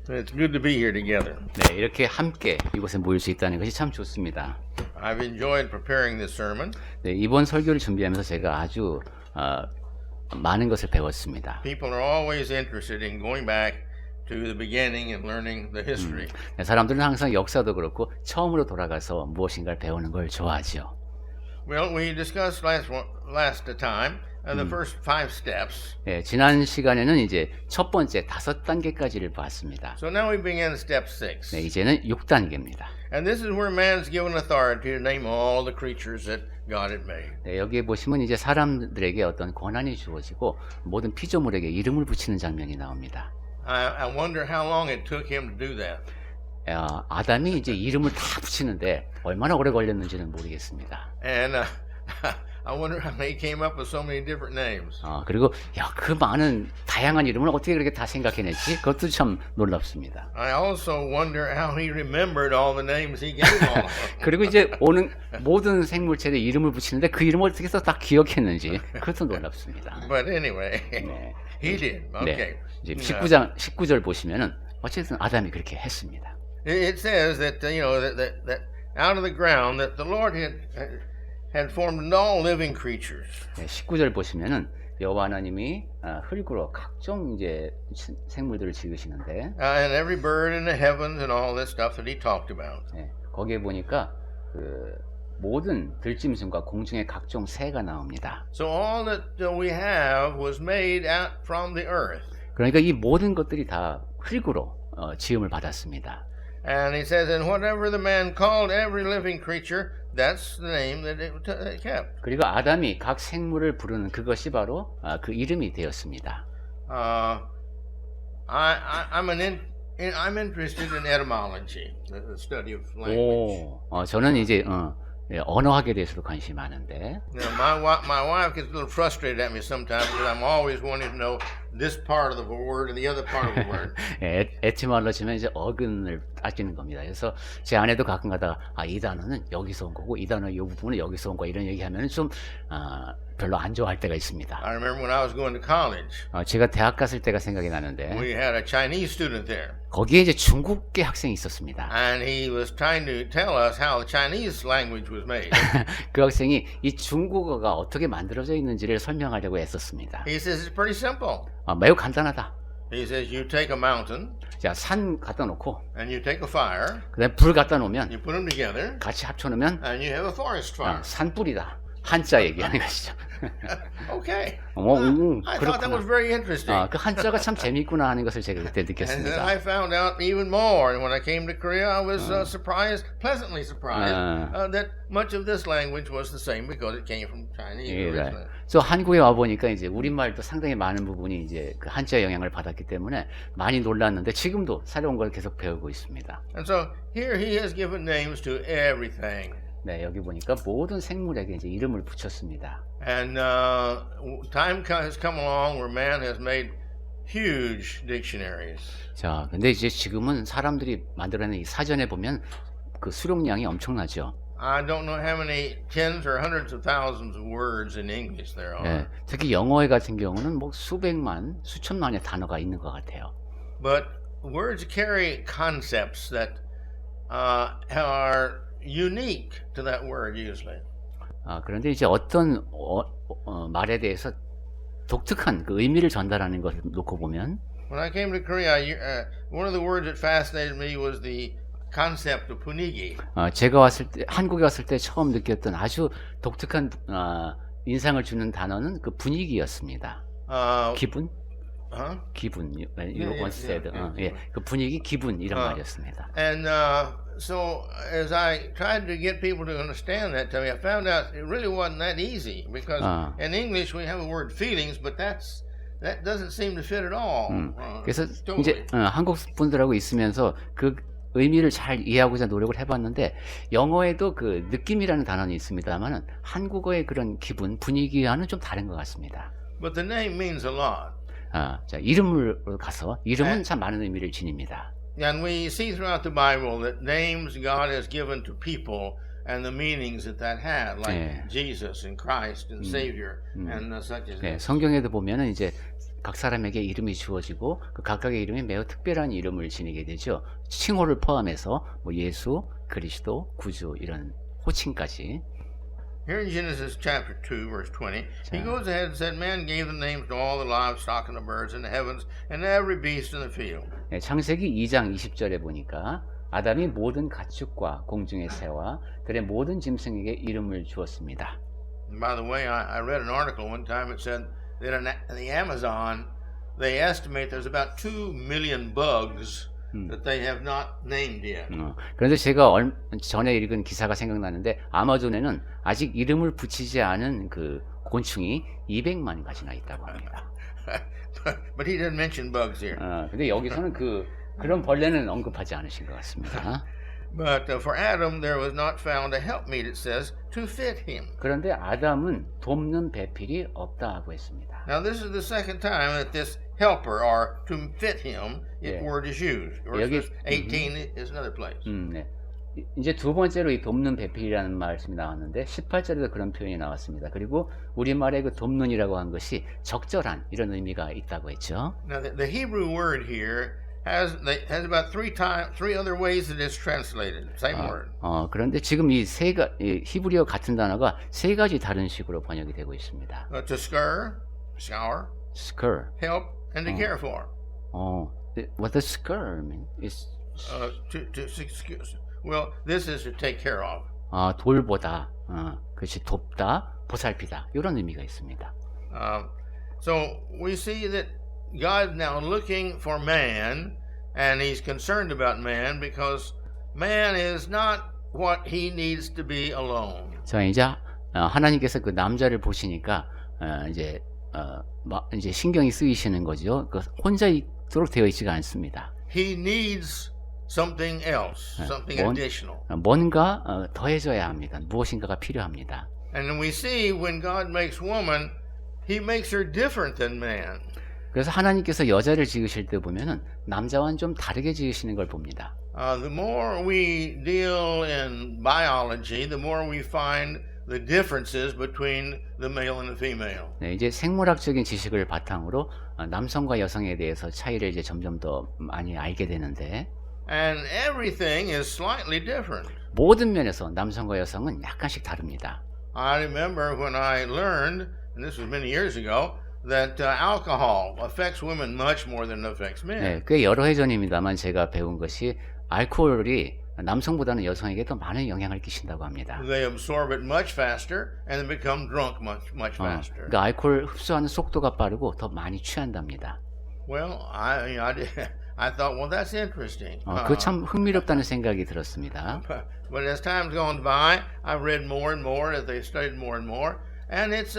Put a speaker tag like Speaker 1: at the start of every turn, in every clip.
Speaker 1: It's good to be here together.
Speaker 2: 네, 이렇게 함께 이곳에 모일 수 있다는 것이 참 좋습니다.
Speaker 1: I've enjoyed preparing this sermon.
Speaker 2: 네, 이번 설교를 준비하면서 제가 아주 많은 것을 배웠습니다.
Speaker 1: People are always interested in going back to the beginning and learning the history.
Speaker 2: 네, 사람들은 항상 역사도 그렇고 처음으로 돌아가서 무엇인가를 배우는 걸 좋아하죠.
Speaker 1: Well, we discussed last time the first 5 steps.
Speaker 2: 네, 지난 시간에는 이제 첫 번째 5단계까지를 봤습니다.
Speaker 1: So now we begin step 6.
Speaker 2: 네, 이제는 6단계입니다.
Speaker 1: And this is where man's given authority to name all the creatures that God had made.
Speaker 2: 네, 여기에 보시면 이제 사람들에게 어떤 권한이 주어지고 모든 피조물에게 이름을 붙이는 장면이 나옵니다.
Speaker 1: I wonder how long it took him to do that.
Speaker 2: 아담이 이제 이름을 다 붙이는데 얼마나 오래 걸렸는지는 모르겠습니다.
Speaker 1: And I wonder how he came up with so many different names.
Speaker 2: 그리고 그 많은 다양한 이름을 어떻게 그렇게 다 생각해냈지? 그것도 참 놀랍습니다.
Speaker 1: I also wonder how he remembered all the names he gave all of them.
Speaker 2: 그리고 이제 오는 모든 생물체에 이름을 붙이는데 그 이름을 어떻게 해서 다 기억했는지 그것도 놀랍습니다.
Speaker 1: But anyway,
Speaker 2: 네.
Speaker 1: he did. Okay.
Speaker 2: 네. 이제 19절 보시면은 어쨌든 아담이 그렇게 했습니다.
Speaker 1: It says that that out of the ground that the Lord had formed all living creatures.
Speaker 2: 네, 19절 보시면은 여호와 하나님이 흙으로 각종 이제 생물들을 지으시는데
Speaker 1: And every bird in the heavens and all this stuff that he talked about.
Speaker 2: 네, 거기에 보니까 그 모든 들짐승과 공중의 각종 새가 나옵니다.
Speaker 1: So all that we have was made out from the earth.
Speaker 2: 그러니까 이 모든 것들이 다 흙으로 지음을 받았습니다.
Speaker 1: And he says, and whatever the man called every living creature, that's the name that it kept.
Speaker 2: 그리고 아담이 각 생물을 부르는 그것이 바로 그 이름이 되었습니다.
Speaker 1: I'm interested in etymology, the study of language.
Speaker 2: 저는 이제 언어학에 대해서도 관심이 많은데.
Speaker 1: Now, my wife gets a little frustrated at me sometimes because I'm always wanting to know this part of the word and the other part of the word.
Speaker 2: 에티몰로지면 이제 어근을 따지는 겁니다. 그래서 제 아내도 가끔 가다가 이 단어는 여기서 온 거고 이 단어 이 부분은 여기서 온 거 이런 얘기하면 좀 별로 안 좋아할 때가 있습니다.
Speaker 1: I remember when I was going to college.
Speaker 2: 제가 대학 갔을 때가 생각이 나는데.
Speaker 1: We had a Chinese student there.
Speaker 2: 거기에 이제 중국계 학생이 있었습니다.
Speaker 1: And he was trying to tell us how the Chinese language was made.
Speaker 2: 그 학생이 이 중국어가 어떻게 만들어져 있는지를 설명하려고 애썼습니다.
Speaker 1: He says it's pretty simple.
Speaker 2: 매우 간단하다.
Speaker 1: He says you take a mountain.
Speaker 2: 자, 산 갖다 놓고
Speaker 1: And you take a fire.
Speaker 2: 그다음에 불 갖다 놓으면
Speaker 1: You put them together.
Speaker 2: 같이 합쳐 놓으면
Speaker 1: And you have a forest fire.
Speaker 2: 산불이다. 한자 얘기하는 것이죠.
Speaker 1: Okay. I thought that was very interesting.
Speaker 2: 그 한자가 참 재미있구나 하는 것을 제가 그때
Speaker 1: And then
Speaker 2: 느꼈습니다.
Speaker 1: I found out even more. And when I came to Korea, I was pleasantly surprised that much of this language was the same because it came from Chinese. originally.
Speaker 2: 그래서 한국에 와 보니까 이제 우리말도 상당히 많은 부분이 이제 그 한자 영향을 받았기 때문에 많이 놀랐는데 지금도 새로운 걸 계속 배우고 있습니다.
Speaker 1: And so here he has given names to everything.
Speaker 2: 네, 여기 보니까 모든 생물에게 이제 이름을 붙였습니다.
Speaker 1: And time has come along where man has made huge dictionaries.
Speaker 2: 자, 근데 이제 지금은 사람들이 만들어낸 이 사전에 보면 그 수록량이 엄청나죠.
Speaker 1: I don't know how many tens or hundreds of thousands of words in English there are.
Speaker 2: 네, 특히 영어에 같은 경우는 뭐 수백만, 수천만의 단어가 있는 것 같아요.
Speaker 1: But words carry concepts that are unique to that word usually.
Speaker 2: 그런데 이제 어떤 말에 대해서 독특한 그 의미를 전달하는 것을 놓고 보면
Speaker 1: When I came to Korea, one of the words that fascinated me was the concept of 분위기.
Speaker 2: 제가 한국에 왔을 때 처음 느꼈던 아주 독특한 인상을 주는 단어는 그 분위기였습니다. 기분? 기분. You once said. 그 분위기, 기분 이런 말이었습니다.
Speaker 1: And so as I tried to get people to understand that to me, I found out it really wasn't that easy because in English we have the word feelings, but that doesn't seem to fit at all.
Speaker 2: 그래서
Speaker 1: totally.
Speaker 2: 이제 한국 분들하고 있으면서 그 의미를 잘 이해하고자 노력을 해봤는데 영어에도 그 느낌이라는 단어는 있습니다만은 한국어의 그런 기분, 분위기와는 좀 다른 것 같습니다.
Speaker 1: But the name means a lot.
Speaker 2: 자, 이름으로 가서 이름은 참 많은 의미를 지닙니다.
Speaker 1: And we see throughout the Bible that names God has given to people and the meanings that had, like Jesus and Christ and Savior and such as that.
Speaker 2: 성경에도 보면은 이제 각 사람에게 이름이 주어지고 그 각각의 이름이 매우 특별한 이름을 지니게 되죠. 칭호를 포함해서 뭐 예수, 그리스도, 구주 이런 호칭까지.
Speaker 1: Here in Genesis chapter 2, verse 20, he goes ahead and said, man gave the names to all the livestock and the birds in the heavens and every beast in the field.
Speaker 2: 네, 창세기 2장 20절에 보니까 아담이 모든 가축과 공중의 새와 들의 모든 짐승에게 이름을 주었습니다.
Speaker 1: And by the way, I read an article one time. It said that in the Amazon, they estimate there's about 2 million bugs that they have not named yet.
Speaker 2: 그런데 제가 전에 읽은 기사가 생각나는데 아마존에는 아직 이름을 붙이지 않은 그 곤충이 200만 가지나 있다고 합니다.
Speaker 1: But he didn't mention bugs here.
Speaker 2: 근데 여기서는 그런 벌레는 언급하지 않으신 것 같습니다.
Speaker 1: But for Adam there was not found a helpmeet, it says, to fit him.
Speaker 2: 그런데 아담은 돕는 배필이 없다고 했습니다.
Speaker 1: Now this is the second time that this helper or to fit him word is used. Verse 18 is another place.
Speaker 2: 네. 이제 두 번째로 이 돕는 배필이라는 말씀이 나왔는데 18절에도 그런 표현이 나왔습니다. 그리고 우리말의 그 돕는이라고 한 것이 적절한 이런 의미가 있다고 했죠.
Speaker 1: Now the Hebrew word here has about three other ways that it's translated. Same word.
Speaker 2: 그런데 지금 이 히브리어 같은 단어가 세 가지 다른 식으로 번역이 되고 있습니다.
Speaker 1: To scour, help, and to care for.
Speaker 2: What does scour mean? Is
Speaker 1: well, this is to take care of.
Speaker 2: 돌보다, 그것이 돕다, 보살피다 이런 의미가 있습니다.
Speaker 1: So we see that God is now looking for man, and He's concerned about man because man is not what he needs to be alone.
Speaker 2: 자, 이제 하나님께서 그 남자를 보시니까 이제 신경이 쓰이시는 거죠. 그 혼자 있도록 되어 있지가 않습니다.
Speaker 1: He needs something else, something additional.
Speaker 2: 뭔가 더해져야 합니다. 무엇인가가 필요합니다.
Speaker 1: And we see when God makes woman, He makes her different than man.
Speaker 2: 그래서 하나님께서 여자를 지으실 때 보면은 남자와는 좀 다르게 지으시는 걸 봅니다.
Speaker 1: The more we deal in biology, the more we find the differences between the male and the female.
Speaker 2: 네, 이제 생물학적인 지식을 바탕으로 남성과 여성에 대해서 차이를 이제 점점 더 많이 알게 되는데.
Speaker 1: And everything is slightly different.
Speaker 2: 모든 면에서 남성과 여성은 약간씩 다릅니다.
Speaker 1: I remember when I learned, and this was many years ago, that alcohol affects women much more than it affects men.
Speaker 2: 네, 꽤 여러 해 전입니다만 제가 배운 것이 알코올이 남성보다는 여성에게 더 많은 영향을 끼친다고 합니다.
Speaker 1: They absorb it much faster and they become drunk much faster.
Speaker 2: 그러니까 알코올 흡수하는 속도가 빠르고 더 많이 취한답니다.
Speaker 1: Well, I thought, well, that's interesting.
Speaker 2: 그 참 흥미롭다는 생각이 들었습니다.
Speaker 1: But as time's gone by, I've read more and more as they studied more and more. And it's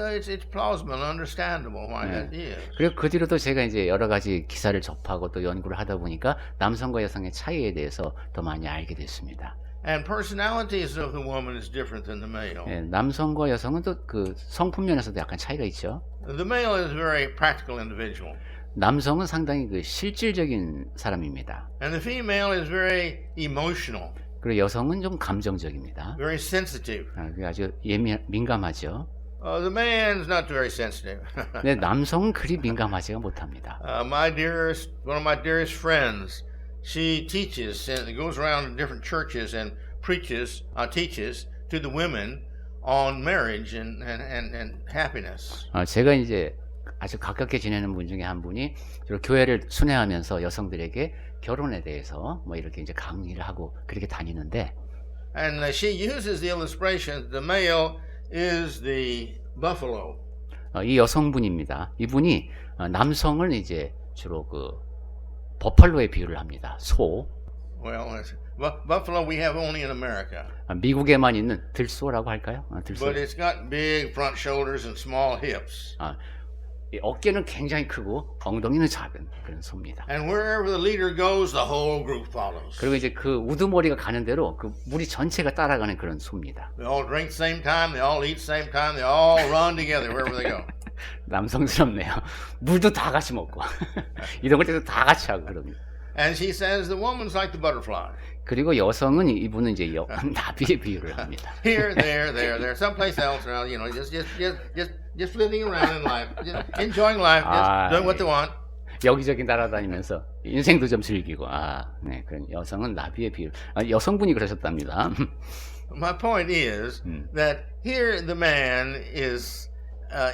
Speaker 1: plausible and understandable why that is.
Speaker 2: 그리고 그 뒤로도 제가 이제 여러 가지 기사를 접하고 또 연구를 하다 보니까 남성과 여성의 차이에 대해서 더 많이 알게 됐습니다.
Speaker 1: And personalities of the woman is different than the male.
Speaker 2: 네, 남성과 여성은 또 그 성품 면에서도 약간 차이가 있죠.
Speaker 1: The male is a very practical individual.
Speaker 2: 남성은 상당히 그 실질적인 사람입니다.
Speaker 1: And the female is very emotional.
Speaker 2: 그리고 여성은 좀 감정적입니다.
Speaker 1: Very sensitive.
Speaker 2: 아주 민감하죠.
Speaker 1: The man's not very sensitive.
Speaker 2: 네, 남성은 그리 민감하지가 못합니다.
Speaker 1: one of my dearest friends, she teaches and goes around to different churches and teaches to the women on marriage and happiness.
Speaker 2: 제가 이제 아주 가깝게 지내는 분 중에 한 분이 주로 교회를 순회하면서 여성들에게 결혼에 대해서 뭐 이렇게 이제 강의를 하고 그렇게 다니는데.
Speaker 1: And she uses the illustration the male is the buffalo.
Speaker 2: 이 여성분입니다. 이분이 남성을 이제 주로 그 버팔로에 비유를 합니다. 소.
Speaker 1: Well, buffalo we have only in America.
Speaker 2: 미국에만 있는 들소라고 할까요? 들소.
Speaker 1: But it's got big front shoulders and small hips.
Speaker 2: 어깨는 굉장히 크고 엉덩이는 작은 그런 소입니다.
Speaker 1: And wherever the leader goes, the whole group follows.
Speaker 2: 그리고 이제 그 우두머리가 가는 대로 그 무리 전체가 따라가는 그런 소입니다.
Speaker 1: They all drink same time, they all eat same time, they all run together wherever they go.
Speaker 2: 남성스럽네요. 물도 다 같이 먹고 이동할 때도 다 같이 하고 그럽니다.
Speaker 1: And she says the woman's like the butterfly.
Speaker 2: 그리고 여성은 이분은 이제 나비의 비유를 합니다.
Speaker 1: Here, there, someplace else. You know, just just living around in life, just enjoying life, just doing what they want.
Speaker 2: 여기저기 날아다니면서 인생도 좀 즐기고 네, 그런 여성은 나비의 비유. 여성분이 그러셨답니다.
Speaker 1: My point is that here the man is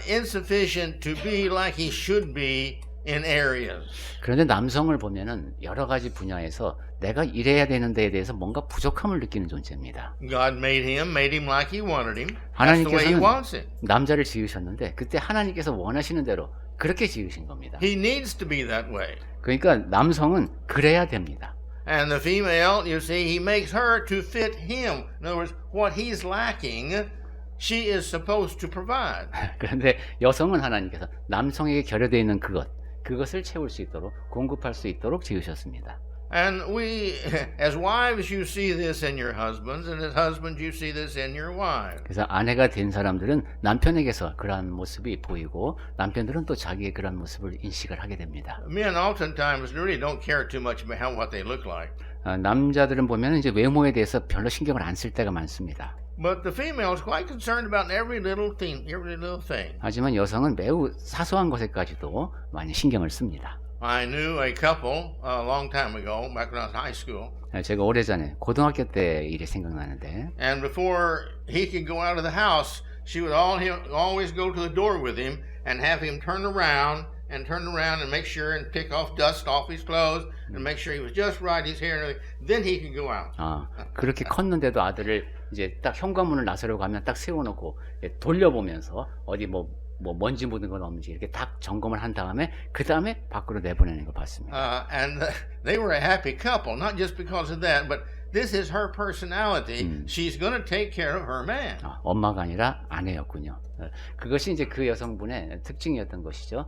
Speaker 1: insufficient to be like he should be in areas.
Speaker 2: 그런데 남성을 보면은 여러 가지 분야에서 내가 이래야 되는 데에 대해서 뭔가 부족함을 느끼는 존재입니다.
Speaker 1: God made him like he wanted him. That's the way he wants it.
Speaker 2: 남자를 지으셨는데 그때 하나님께서 원하시는 대로 그렇게 지으신 겁니다.
Speaker 1: He needs to be that way.
Speaker 2: 그러니까 남성은 그래야 됩니다.
Speaker 1: And the female, you see, he makes her to fit him. In other words, what he's lacking, she is supposed to provide.
Speaker 2: 그런데 여성은 하나님께서 남성에게 결여되어 있는 그것을 채울 수 있도록 공급할 수 있도록 지으셨습니다.
Speaker 1: And we, as wives, you see this in your husbands, and as husbands, you see this in your wives.
Speaker 2: 그래서 아내가 된 사람들은 남편에게서 그러한 모습이 보이고 남편들은 또 자기의 그런 모습을 인식을 하게 됩니다.
Speaker 1: Men oftentimes really don't care too much about what they look like.
Speaker 2: 남자들은 보면 이제 외모에 대해서 별로 신경을 안 쓸 때가 많습니다.
Speaker 1: But the female is quite concerned about every little thing.
Speaker 2: 하지만 여성은 매우 사소한 것에까지도 많이 신경을 씁니다.
Speaker 1: I knew a couple a long time ago, back when I was high school.
Speaker 2: 제가 오래전에 고등학교 때 일이 생각나는데.
Speaker 1: And before he could go out of the house, she would always go to the door with him and have him turn around and make sure and pick off dust off his clothes and make sure he was just right, his hair and everything. Then he could go out.
Speaker 2: 그렇게 컸는데도 아들을 이제 딱 현관문을 나서려고 하면 딱 세워놓고 돌려보면서 어디 먼지 묻은 건 없는지 이렇게 딱 점검을 한 다음에 그 다음에 밖으로 내보내는 걸 봤습니다.
Speaker 1: And they were a happy couple, not just because of that, but this is her personality. She's going to take care of her man.
Speaker 2: 엄마가 아니라 아내였군요. 그것이 이제 그 여성분의 특징이었던 것이죠.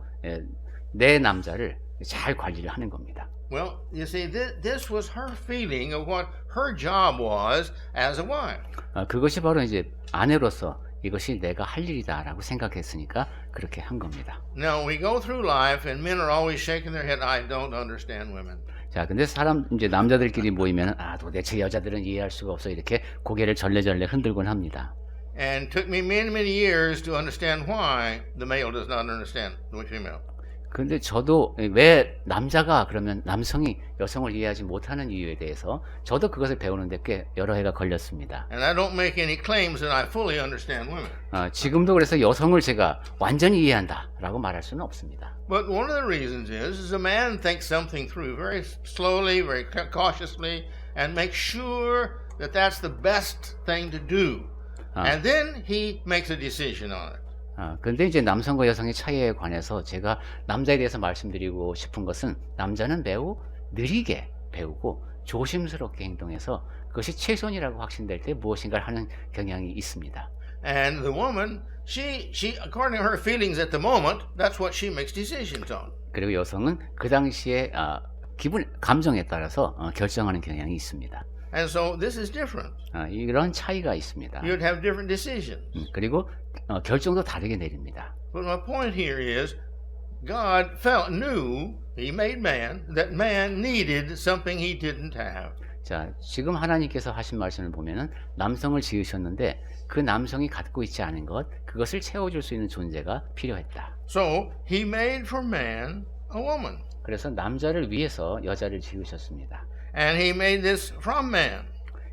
Speaker 2: 내 남자를 잘 관리를 하는 겁니다.
Speaker 1: Well, you see, this was her feeling of what her job was as a wife.
Speaker 2: 그것이 바로 이제 아내로서 이것이 내가 할 일이다라고 생각했으니까 그렇게 한 겁니다.
Speaker 1: Now we go through life and men are always shaking their head. I don't understand women.
Speaker 2: 자, 근데 이제 남자들끼리 모이면 도대체 여자들은 이해할 수가 없어 이렇게 고개를 절레절레 흔들곤 합니다.
Speaker 1: And took me many years to understand why the male does not understand the female.
Speaker 2: 근데 저도 왜 남자가 그러면 남성이 여성을 이해하지 못하는 이유에 대해서 저도 그것을 배우는데 꽤 여러 해가 걸렸습니다.
Speaker 1: And I don't make any claims that I fully understand women.
Speaker 2: 지금도 그래서 여성을 제가 완전히 이해한다라고 말할 수는 없습니다.
Speaker 1: But one of the reasons is a man thinks something through very slowly, very cautiously, and makes sure that that's the best thing to do. And then he makes a decision on it.
Speaker 2: 근데 이제 남성과 여성의 차이에 관해서 제가 남자에 대해서 말씀드리고 싶은 것은 남자는 매우 느리게 배우고 조심스럽게 행동해서 그것이 최선이라고 확신될 때 무엇인가를 하는 경향이 있습니다.
Speaker 1: And the woman, she according to her feelings at the moment, that's what she makes decisions on.
Speaker 2: 그리고 여성은 그 당시에 감정에 따라서 결정하는 경향이 있습니다.
Speaker 1: And so this is different.
Speaker 2: 이런 차이가 있습니다.
Speaker 1: You'd have different decisions.
Speaker 2: 그리고 결정도 다르게 내립니다.
Speaker 1: But my point here is, God knew He made man that man needed something he didn't have.
Speaker 2: 자, 지금 하나님께서 하신 말씀을 보면은 남성을 지으셨는데 그 남성이 갖고 있지 않은 그것을 채워줄 수 있는 존재가 필요했다.
Speaker 1: So He made for man a woman.
Speaker 2: 그래서 남자를 위해서 여자를 지으셨습니다.
Speaker 1: And He made this from man.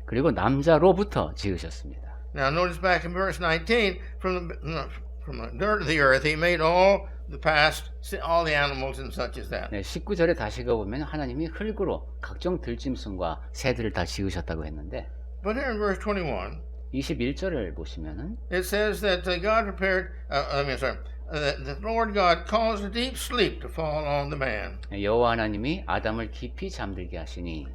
Speaker 2: 그리고 남자로부터 지으셨습니다.
Speaker 1: Now notice back in verse 19, from the dirt of the earth, He made all the past, all the animals and such as that.
Speaker 2: 네, 19절에 다시 가보면 하나님이 흙으로 각종 들짐승과 새들을 다 지으셨다고 했는데.
Speaker 1: But here in verse 21,
Speaker 2: 21절을 보시면은
Speaker 1: it says that God prepared. The Lord God caused a deep sleep to fall on the man.
Speaker 2: 여호와 하나님이 아담을 깊이 잠들게 하시니.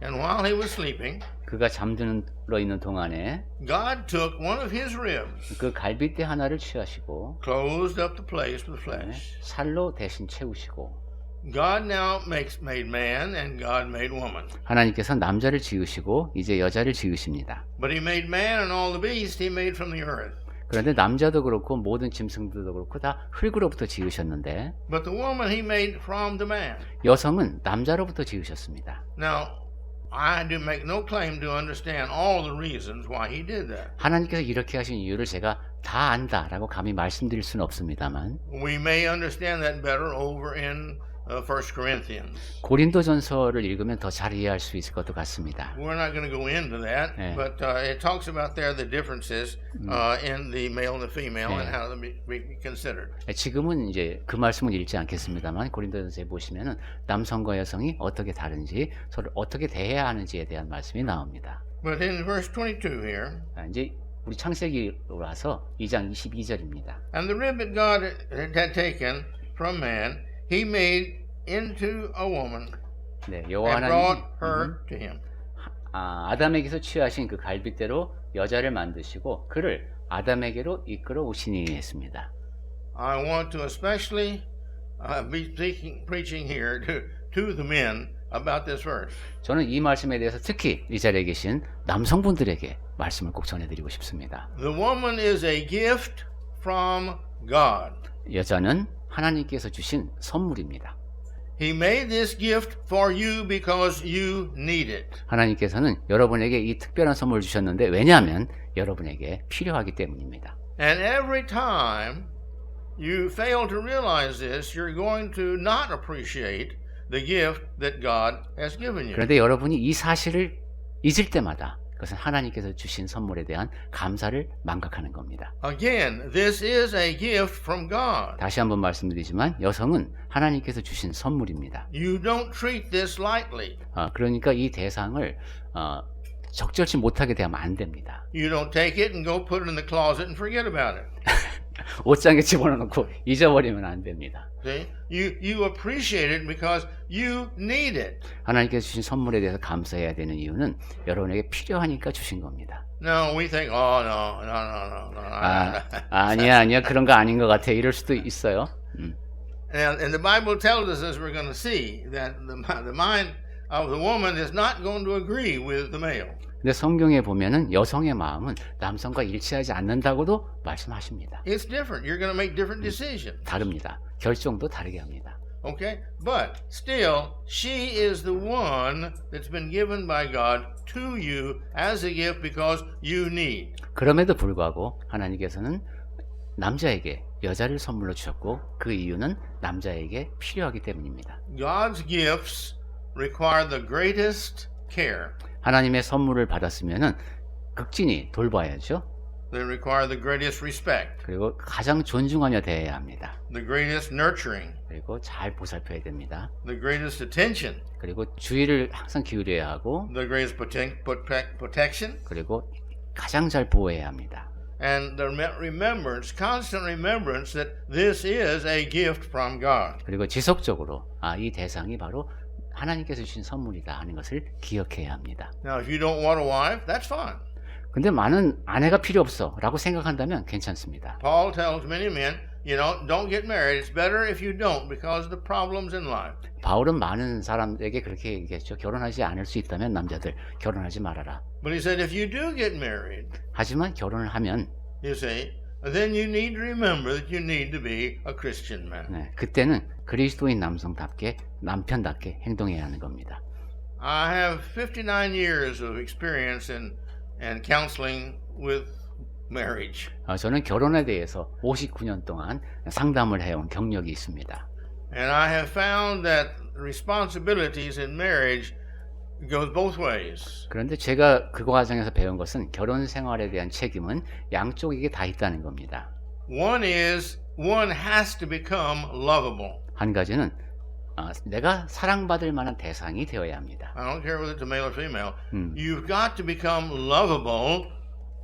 Speaker 1: And while he was sleeping,
Speaker 2: 그가 잠들어 있는 동안에
Speaker 1: God took one of his ribs,
Speaker 2: 그 갈빗대 하나를 취하시고
Speaker 1: closed up the place with flesh.
Speaker 2: 살로 대신 채우시고.
Speaker 1: God now made man and God made woman.
Speaker 2: 하나님께서 남자를 지으시고 이제 여자를 지으십니다.
Speaker 1: But He made man and all the beasts He made from the earth.
Speaker 2: 그런데 남자도 그렇고 모든 짐승들도 그렇고 다 흙으로부터 지으셨는데.
Speaker 1: But the woman He made from the man.
Speaker 2: 여성은 남자로부터 지으셨습니다.
Speaker 1: Now, I do make no claim to understand all the reasons why he did that.
Speaker 2: 하나님께서 이렇게 하신 이유를 제가 다 안다라고 감히 말씀드릴 수는 없습니다만
Speaker 1: We may understand that better over in 1 Corinthians.
Speaker 2: 고린도전서를 읽으면 더 잘 이해할 수 있을 것도 같습니다.
Speaker 1: We're not going to go into that, but it talks about there the differences in the male and the female and how to be considered.
Speaker 2: 지금은 이제 그 말씀은 읽지 않겠습니다만 고린도전서에 보시면은 남성과 여성이 어떻게 다른지 서로 어떻게 대해야 하는지에 대한 말씀이 나옵니다.
Speaker 1: But in verse 22 here,
Speaker 2: 이제 우리 창세기로 와서 2장 22절입니다.
Speaker 1: And the rib that God had taken from man, he made into a woman
Speaker 2: 네,
Speaker 1: and
Speaker 2: 여호와
Speaker 1: brought
Speaker 2: 하나님이
Speaker 1: her to him.
Speaker 2: 아담에게서 취하신 그 갈빗대로 여자를 만드시고 그를 아담에게로 이끌어 오시니 했습니다.
Speaker 1: I want to especially be preaching here to the men about this verse.
Speaker 2: 저는 이 말씀에 대해서 특히 이 자리에 계신 남성분들에게 말씀을 꼭 전해드리고 싶습니다.
Speaker 1: The woman is a gift from God.
Speaker 2: 여자는 하나님께서 주신 선물입니다.
Speaker 1: He made this gift for you because you need it.
Speaker 2: 하나님께서는 여러분에게 이 특별한 선물을 주셨는데 왜냐하면 여러분에게 필요하기 때문입니다.
Speaker 1: And every time you fail to realize this, you're going to not appreciate the gift that God has given you.
Speaker 2: 그런데 여러분이 이 사실을 잊을 때마다 그것은 하나님께서 주신 선물에 대한 감사를 망각하는 겁니다.
Speaker 1: Again, this is a gift from God.
Speaker 2: 다시 한번 말씀드리지만 여성은 하나님께서 주신 선물입니다.
Speaker 1: You don't treat this lightly.
Speaker 2: 그러니까 이 대상을 적절치 못하게 대하면 안 됩니다.
Speaker 1: You don't take it and go put it in the closet and forget about it.
Speaker 2: 옷장에 집어넣고 잊어버리면 안 됩니다.
Speaker 1: See? You appreciate it because you need it.
Speaker 2: 하나님께서 주신 선물에 대해서 감사해야 되는 이유는 여러분에게 필요하니까 주신 겁니다.
Speaker 1: No, we think, oh no.
Speaker 2: 아니야 그런 거 아닌 것 같아. 이럴 수도 있어요.
Speaker 1: And the Bible tells us, as we're going to see, that the mind of the woman is not going to agree with the male.
Speaker 2: 근데 성경에 보면은 여성의 마음은 남성과 일치하지 않는다고도 말씀하십니다.
Speaker 1: It's different. You're going to make different decisions.
Speaker 2: 다릅니다. 결정도 다르게 합니다.
Speaker 1: Okay? But still, she is the one that's been given by God to you as a gift because you need.
Speaker 2: 그럼에도 불구하고 하나님께서는 남자에게 여자를 선물로 주셨고 그 이유는 남자에게 필요하기 때문입니다.
Speaker 1: God's gifts require the greatest care.
Speaker 2: 하나님의 선물을 받았으면은 극진히 돌봐야죠.
Speaker 1: They require the greatest respect.
Speaker 2: 그리고 가장 존중하며 대해야 합니다.
Speaker 1: The greatest nurturing.
Speaker 2: 그리고 잘 보살펴야 됩니다.
Speaker 1: The greatest attention.
Speaker 2: 그리고 주의를 항상 기울여야 하고
Speaker 1: The greatest protection.
Speaker 2: 그리고 가장 잘 보호해야 합니다.
Speaker 1: And the remembrance, constant remembrance that this is a gift from God.
Speaker 2: 그리고 지속적으로 이 대상이 바로 하나님께서 주신 선물이다 하는 것을 기억해야 합니다.
Speaker 1: Now, if you don't want a wife, that's fine.
Speaker 2: 근데 많은 아내가 필요 없어라고 생각한다면 괜찮습니다.
Speaker 1: Paul tells many men, don't get married. It's better if you don't because of the problems in life.
Speaker 2: 바울은 많은 사람에게 그렇게 얘기했죠. 결혼하지 않을 수 있다면 남자들 결혼하지 말아라.
Speaker 1: But he said if you do get married,
Speaker 2: 하지만 결혼을 하면
Speaker 1: you see, then you need to remember that you need to be a Christian man.
Speaker 2: 네, 그때는 그리스도인 남성답게 남편답게 행동해야 하는 겁니다.
Speaker 1: I have 59 years of experience in counseling with marriage.
Speaker 2: 저는 결혼에 대해서 59년 동안 상담을 해온 경력이 있습니다.
Speaker 1: And I have found that responsibilities in marriage goes both ways.
Speaker 2: 그런데 제가 그 과정에서 배운 것은 결혼 생활에 대한 책임은 양쪽에게 다 있다는 겁니다.
Speaker 1: One has to become lovable.
Speaker 2: 한 가지는 내가 사랑받을 만한 대상이 되어야 합니다.
Speaker 1: I don't care whether it's a male or female. You've got to become lovable,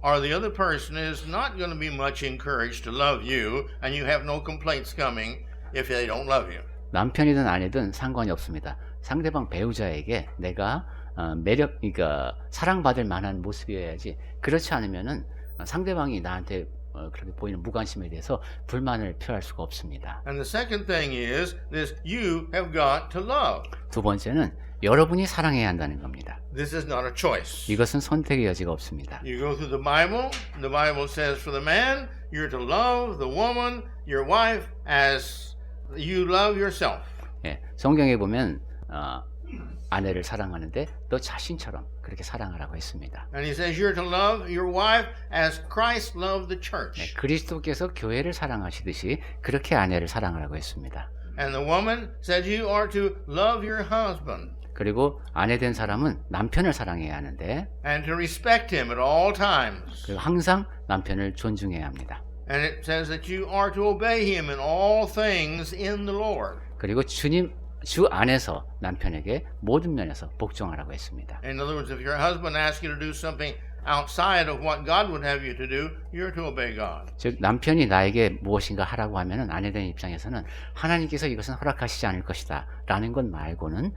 Speaker 1: or the other person is not going to be much encouraged to love you, and you have no complaints coming if they don't love you.
Speaker 2: 남편이든 아내든 상관이 없습니다. 상대방 배우자에게 내가 그러니까 사랑받을 만한 모습이어야지. 그렇지 않으면은 상대방이 나한테 그렇게 보이는 무관심에 대해서 불만을 표할 수가 없습니다.
Speaker 1: And the second thing is this: you have got to love.
Speaker 2: 두 번째는 여러분이 사랑해야 한다는 겁니다.
Speaker 1: This is not a choice.
Speaker 2: 이것은 선택의 여지가 없습니다.
Speaker 1: You go through the Bible. The Bible says for the man, you're to love the woman, your wife, as you love yourself.
Speaker 2: 예, 성경에 보면 아내를 사랑하는데 너 자신처럼 그렇게 사랑하라고 했습니다.
Speaker 1: And he says you're to love your wife as Christ loved the church.
Speaker 2: 네, 그리스도께서 교회를 사랑하시듯이 그렇게 아내를 사랑하라고 했습니다.
Speaker 1: And the woman said you are to love your husband.
Speaker 2: 그리고 아내 된 사람은 남편을 사랑해야 하는데
Speaker 1: And to respect him at all times.
Speaker 2: 그리고 항상 남편을 존중해야 합니다.
Speaker 1: And it says that you are to obey him in all things in the Lord.
Speaker 2: 그리고 주 안에서 남편에게 모든 면에서 복종하라고 했습니다.
Speaker 1: In other words, if your husband asks you to do something outside of what God would have you to do, you're to obey God.
Speaker 2: 즉 남편이 나에게 무엇인가 하라고 하면은 아내 된 입장에서는 하나님께서 이것은 허락하시지 않을 것이다라는 것 말고는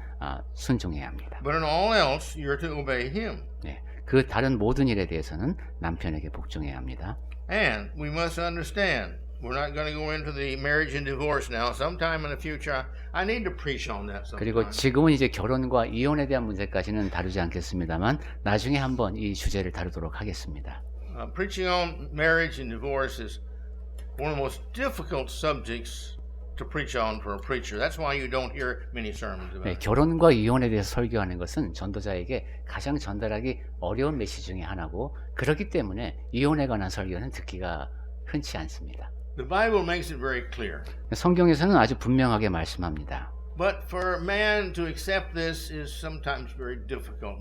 Speaker 2: 순종해야 합니다.
Speaker 1: But in all else, you're to obey him.
Speaker 2: 네, 그 다른 모든 일에 대해서는 남편에게 복종해야 합니다.
Speaker 1: And we must understand. We're not going to go into the marriage and divorce now. Sometime in the future, I need to preach on that.
Speaker 2: 그리고 지금은 이제 결혼과 이혼에 대한 문제까지는 다루지 않겠습니다만 나중에 한번 이 주제를 다루도록 하겠습니다.
Speaker 1: Preaching on marriage and divorce is one of the most difficult subjects to preach on for a preacher. That's why you don't hear many sermons about it.
Speaker 2: 네, 결혼과 이혼에 대해서 설교하는 것은 전도자에게 가장 전달하기 어려운 메시지 중에 하나고 그렇기 때문에 이혼에 관한 설교는 듣기가 흔치 않습니다.
Speaker 1: The Bible makes it very clear.
Speaker 2: 성경에서는 아주 분명하게 말씀합니다.
Speaker 1: But for man to accept this is sometimes very difficult.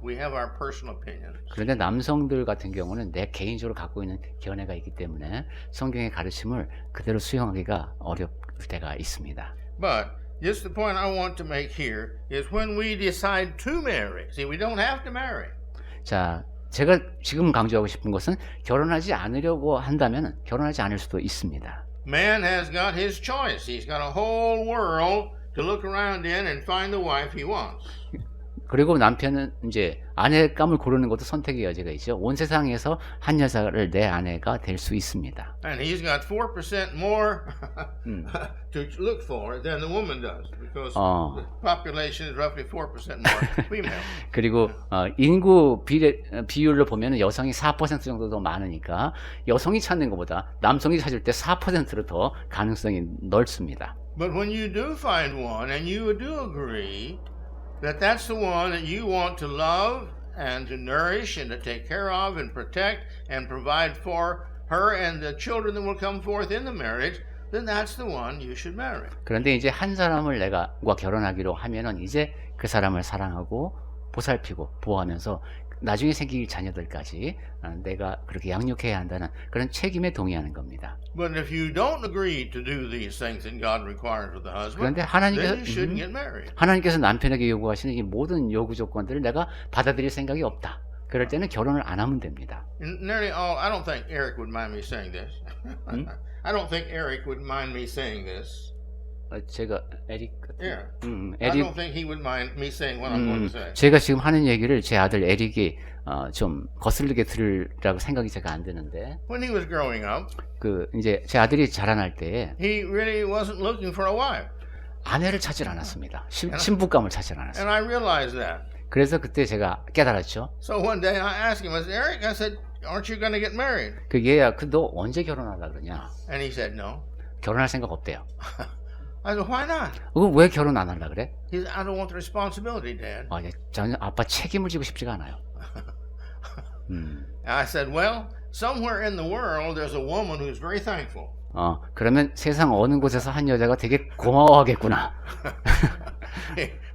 Speaker 1: We have our personal opinions.
Speaker 2: 그런데 남성들 같은 경우는 내 개인적으로 갖고 있는 견해가 있기 때문에 성경의 가르침을 그대로 수용하기가 어려울 때가 있습니다.
Speaker 1: But just the point I want to make here is when we decide to marry. See, we don't have to marry.
Speaker 2: 자, 제가 지금 강조하고 싶은 것은 결혼하지 않으려고 한다면 결혼하지 않을 수도 있습니다.
Speaker 1: Man has got his choice. He's got a whole world to look around in and find the wife he wants.
Speaker 2: 그리고 남편은 이제 아내감을 고르는 것도 선택의 여지가 있죠. 온 세상에서 한 여자를 내 아내가 될 수 있습니다.
Speaker 1: And he's got 4% more to look for than the woman does, because the population is roughly 4% more female.
Speaker 2: 그리고 인구 비율로 보면 여성이 4% 정도 더 많으니까 여성이 찾는 것보다 남성이 찾을 때 4%로 더 가능성이 넓습니다.
Speaker 1: But when you do find one and you do agree that that's the one that you want to love and to nourish and to take care of and protect and provide for her and the children that will come forth in the marriage, then that's the one you should marry.
Speaker 2: 그런데 이제 한 사람을 내가 결혼하기로 하면은 이제 그 사람을 사랑하고 보살피고 보호하면서 나중에 생길 자녀들까지 내가 그렇게 양육해야 한다는 그런 책임에 동의하는 겁니다.
Speaker 1: But if you don't agree to do these things that God requires of the husband,
Speaker 2: 그런데
Speaker 1: then you shouldn't get married.
Speaker 2: 하나님께서 남편에게 요구하시는 이 모든 요구 조건들을 내가 받아들일 생각이 없다. 그럴 때는 결혼을 안 하면 됩니다.
Speaker 1: Nearly all, I don't think Eric would mind me saying this. I don't think Eric would mind me saying this.
Speaker 2: 제가 에릭
Speaker 1: I don't think he would mind me saying what I'm going to say.
Speaker 2: 제가 지금 하는 얘기를 제 아들 에릭이 좀 거슬리게 들으라고 생각이 제가 안 드는데.
Speaker 1: When he was growing up,
Speaker 2: 그 이제 제 아들이 자라날 때
Speaker 1: he really wasn't looking for a wife.
Speaker 2: 아내를 찾질 않았습니다. 신부감을 찾질 않았어요.
Speaker 1: And I realized that.
Speaker 2: 그래서 그때 제가 깨달았죠.
Speaker 1: So one day I asked him, I said, Eric, I said, aren't you going to get married?
Speaker 2: 그 얘야, 너 언제 결혼하려 그러냐?
Speaker 1: And he said, no.
Speaker 2: 결혼할 생각 없대요.
Speaker 1: I said, why not?
Speaker 2: 왜 결혼 안 하려 그래?
Speaker 1: He said, I don't want the responsibility, Dad.
Speaker 2: 저는 아빠 책임을 지고 싶지가 않아요.
Speaker 1: I said, well, somewhere in the world there's a woman who's very thankful.
Speaker 2: 그러면 세상 어느 곳에서 한 여자가 되게 고마워하겠구나.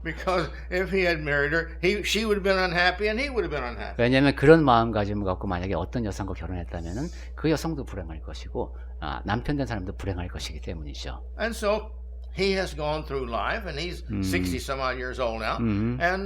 Speaker 1: Because if he had married her, she would have been unhappy and he would have been unhappy.
Speaker 2: 왜냐하면 그런 마음가짐을 갖고 만약에 어떤 여성과 결혼했다면은 그 여성도 불행할 것이고 남편 된 사람도 불행할 것이기 때문이죠.
Speaker 1: And so he has gone through life, and he's 60 some odd years old now, and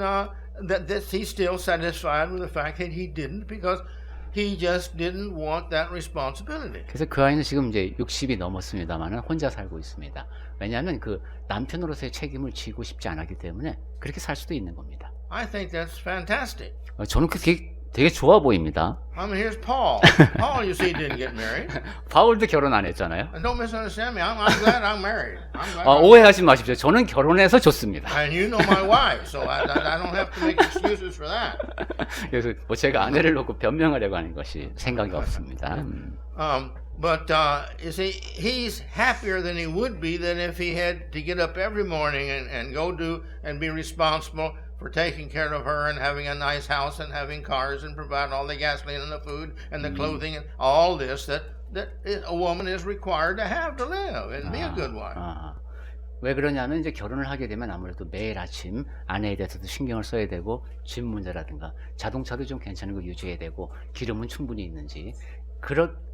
Speaker 1: that he's still satisfied with the fact that he didn't, because he just didn't want that responsibility.
Speaker 2: 그래서 그 아이는 지금 이제 60이 넘었습니다만은 혼자 살고 있습니다. 왜냐하면 그 남편으로서의 책임을 지고 싶지 않았기 때문에 그렇게 살 수도 있는 겁니다.
Speaker 1: I think that's fantastic.
Speaker 2: 저는 그게 되게 좋아 보입니다.
Speaker 1: I mean, here's Paul. Paul, you see, didn't get married.
Speaker 2: 바울도 결혼 안 했잖아요.
Speaker 1: And don't misunderstand me. I'm glad I'm married.
Speaker 2: 오해하지 마십시오. 저는 결혼해서 좋습니다.
Speaker 1: And you know my wife, so I don't have to make excuses for that.
Speaker 2: 그래서 뭐 제가 아내를 놓고 변명하려고 하는 것이 생각이 없습니다.
Speaker 1: But you see, he's happier than he would be than if he had to get up every morning and go do and be responsible for taking care of her and having a nice house and having cars and providing all the gasoline and the food and the clothing and all this that a woman is required to have to live and be a good wife.
Speaker 2: 왜 그러냐면 이제 결혼을 하게 되면 아무래도 매일 아침 아내에 대해서도 신경을 써야 되고 집 문제라든가 자동차도 좀 괜찮은 거 유지해야 되고 기름은 충분히 있는지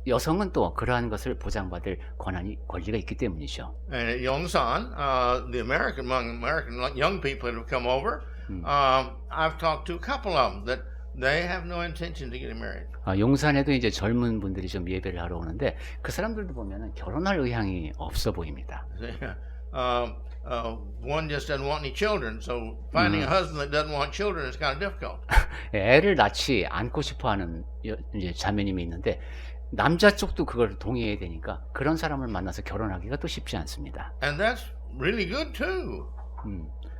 Speaker 2: 여성은 또 그러한 것을 보장받을 권리가 있기 때문이죠.
Speaker 1: And at Yongsan, among American young people that have come over, I've talked to a couple of them that they have no intention to get married.
Speaker 2: 용산에도 이제 젊은 분들이 좀 예배를 하러 오는데 그 사람들도 보면은 결혼할 의향이 없어 보입니다.
Speaker 1: One just doesn't want any children, so finding a husband that doesn't want children is kind of difficult.
Speaker 2: 애를 낳지 않고 싶어하는 이제 자매님이 있는데 남자 쪽도 그걸 동의해야 되니까 그런 사람을 만나서 결혼하기가 또 쉽지 않습니다.
Speaker 1: And that's really good too.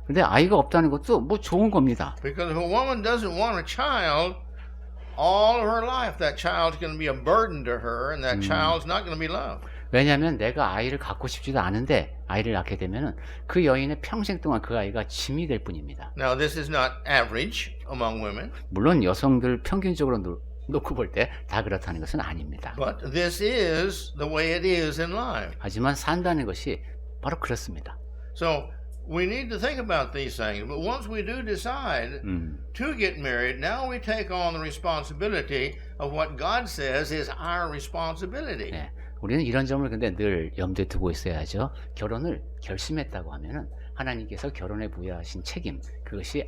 Speaker 2: 근데 아이가 없다는 것도 뭐 좋은 겁니다.
Speaker 1: Because if a woman doesn't want a child, all of her life that child's going to be a burden to her, and that child's not going to be loved.
Speaker 2: 왜냐하면 내가 아이를 갖고 싶지도 않은데 아이를 낳게 되면은 그 여인의 평생 동안 그 아이가 짐이 될 뿐입니다.
Speaker 1: Now this is not average among women.
Speaker 2: 물론 여성들 평균적으로 놓고 볼 때 다 그렇다는 것은 아닙니다.
Speaker 1: But this is the way it is in life.
Speaker 2: 하지만 산다는 것이 바로 그렇습니다.
Speaker 1: So we need to think about these things. But once we do decide to get married, now we take on the responsibility of what God says is our responsibility.
Speaker 2: 네. 우리는 이런 점을 근데 늘 염두에 두고 있어야죠. 결혼을 결심했다고 하면은 하나님께서 결혼에 부여하신 책임, 그것이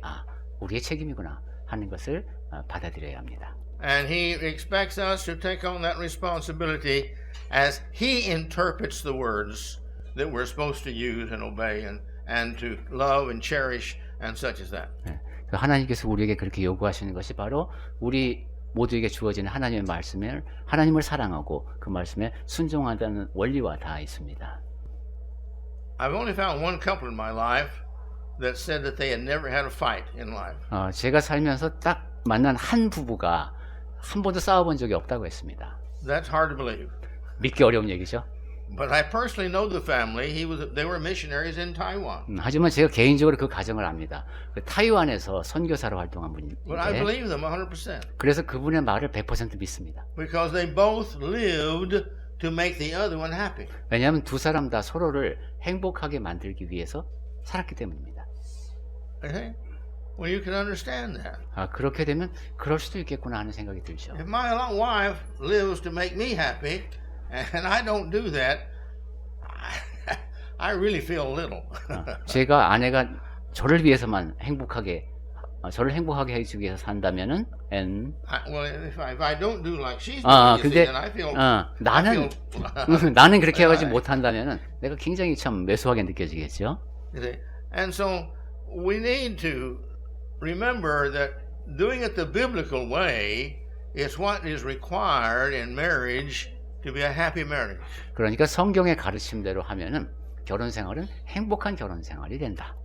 Speaker 2: 우리의 책임이구나 하는 것을 받아들여야 합니다.
Speaker 1: And he expects us to take on that responsibility as he interprets the words that we're supposed to use and obey and to love and cherish and such as that.
Speaker 2: 네. 하나님께서 우리에게 그렇게 요구하시는 것이 바로 우리 모두에게 주어지는 하나님의 하나님을 사랑하고 그 말씀에 순종한다는 원리와 다 있습니다.
Speaker 1: I've only found one couple in my life that said that they had never had a fight in life.
Speaker 2: 제가 살면서 딱 만난 한 부부가 한 번도 싸워본 적이 없다고 했습니다.
Speaker 1: That's hard to believe.
Speaker 2: 믿기 어려운 얘기죠.
Speaker 1: But I personally know the family. They were missionaries in Taiwan.
Speaker 2: 하지만 제가 개인적으로 그 가정을 압니다. 타이완에서 선교사로 활동한 분인데.
Speaker 1: But I believe them 100%.
Speaker 2: 그래서 그분의 말을 100% 믿습니다.
Speaker 1: Because they both lived to make the other one happy.
Speaker 2: 왜냐하면 두 사람 다 서로를 행복하게 만들기 위해서 살았기 때문입니다.
Speaker 1: Okay? Well, you can understand that.
Speaker 2: 그렇게 되면 그럴 수도 있겠구나 하는 생각이 들죠.
Speaker 1: If my wife lives to make me happy, and I don't do that, I really feel little.
Speaker 2: 제가 아내가 저를 위해서만 저를 행복하게 해주기 위해서 산다면은,
Speaker 1: well, if I don't do like she's doing,
Speaker 2: 근데
Speaker 1: then I feel.
Speaker 2: 나는 그렇게 하지 못한다면은 내가 굉장히 참 왜소하게 느껴지겠죠.
Speaker 1: And so we need to remember that doing it the biblical way is what is required in marriage. To be a happy marriage.
Speaker 2: 그러니까 성경의 가르침대로 하면은 결혼 생활은 행복한 결혼 생활이 된다.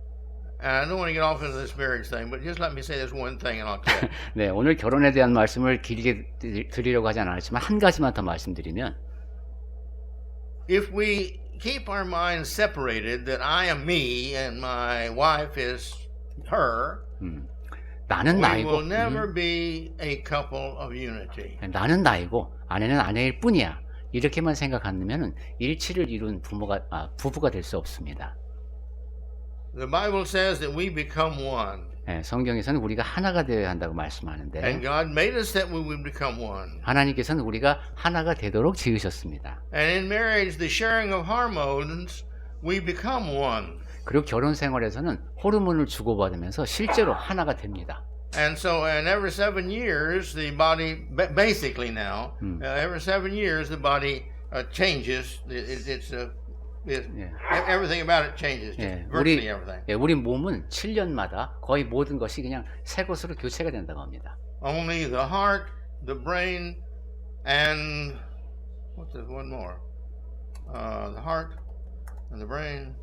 Speaker 1: I don't want to get off into this marriage thing, but just let me say this one thing and I'll quit.
Speaker 2: 네, 오늘 결혼에 대한 말씀을 길게 드리려고 하지 않았지만 한 가지만 더 말씀드리면,
Speaker 1: if we keep our minds separated, that I am me and my wife is her.
Speaker 2: 나는 나이고,
Speaker 1: we will never be a couple of unity.
Speaker 2: 나는 나이고 아내는 아내일 뿐이야. 이렇게만 생각하면은 일치를 이룬 부부가 될 수 없습니다.
Speaker 1: The Bible says that we become one.
Speaker 2: 네, 성경에서는 우리가 하나가 되어야 한다고 말씀하는데,
Speaker 1: And God made us that we would become one.
Speaker 2: 하나님께서는 우리가 하나가 되도록 지으셨습니다.
Speaker 1: And in marriage, the sharing of hormones, we become one.
Speaker 2: 그리고 결혼 생활에서는 호르몬을 주고받으면서 실제로 하나가 됩니다.
Speaker 1: And so, every 7 years, the body, basically now, every 7 years, the body changes. Everything about it changes. Virtually everything.
Speaker 2: 우리 몸은 7년마다 거의 모든 것이 그냥 새 것으로 교체가 된다고 합니다.
Speaker 1: Only the heart, the brain, and what's the one more? The heart and the brain.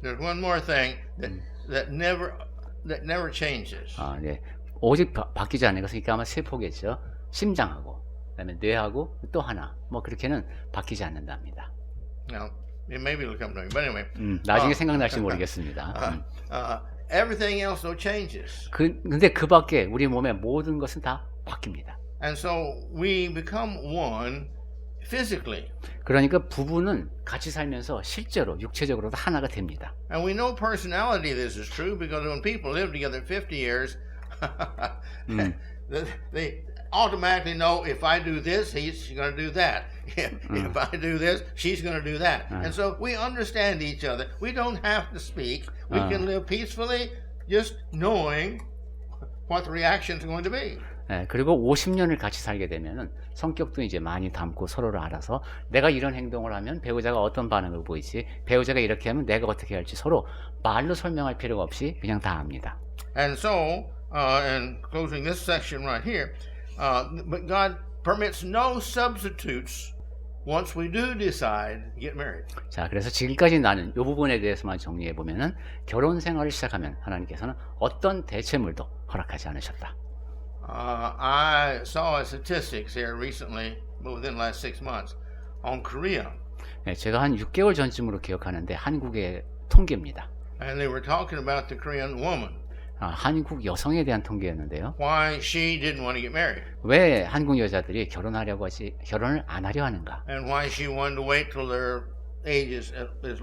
Speaker 1: There's one more thing that never changes.
Speaker 2: 네. 오직 바뀌지 않는 것은 아마 세포겠죠. 심장하고 그다음에 뇌하고 또 하나 뭐 그렇게는 바뀌지 않는답니다.
Speaker 1: Now, maybe it'll come to me, but anyway.
Speaker 2: 나중에 생각날지 모르겠습니다.
Speaker 1: Everything else though changes.
Speaker 2: 근데 그 밖에 우리 몸의 모든 것은 다 바뀝니다.
Speaker 1: And so we become one physically.
Speaker 2: 그러니까 부부는 같이 살면서 실제로 육체적으로도 하나가 됩니다.
Speaker 1: And we know personality this is true because when people live together 50 years, they automatically know if I do this, he's going to do that. If I do this, she's going to do that. And so we understand each other. We don't have to speak. We can live peacefully just knowing what the reaction is going to be.
Speaker 2: 네, 그리고 50년을 같이 살게 되면은 성격도 이제 많이 닮고 서로를 알아서 내가 이런 행동을 하면 배우자가 어떤 반응을 보이지, 배우자가 이렇게 하면 내가 어떻게 할지 서로 말로 설명할 필요가 없이 그냥 다 압니다.
Speaker 1: And so, and closing this section right here, but God permits no substitutes once we do decide to get married.
Speaker 2: 자, 그래서 지금까지 나는 이 부분에 대해서만 정리해 보면은 결혼 생활을 시작하면 하나님께서는 어떤 대체물도 허락하지 않으셨다.
Speaker 1: I saw statistics here recently, within the last 6 months, on Korea.
Speaker 2: 네, 제가 한 6개월 전쯤으로 기억하는데 한국의 통계입니다.
Speaker 1: And they were talking about the Korean woman.
Speaker 2: 한국 여성에 대한 통계였는데요.
Speaker 1: Why she didn't want to get married.
Speaker 2: 왜 한국 여자들이 결혼을 안 하려 하는가?
Speaker 1: And why she wanted to wait till their age is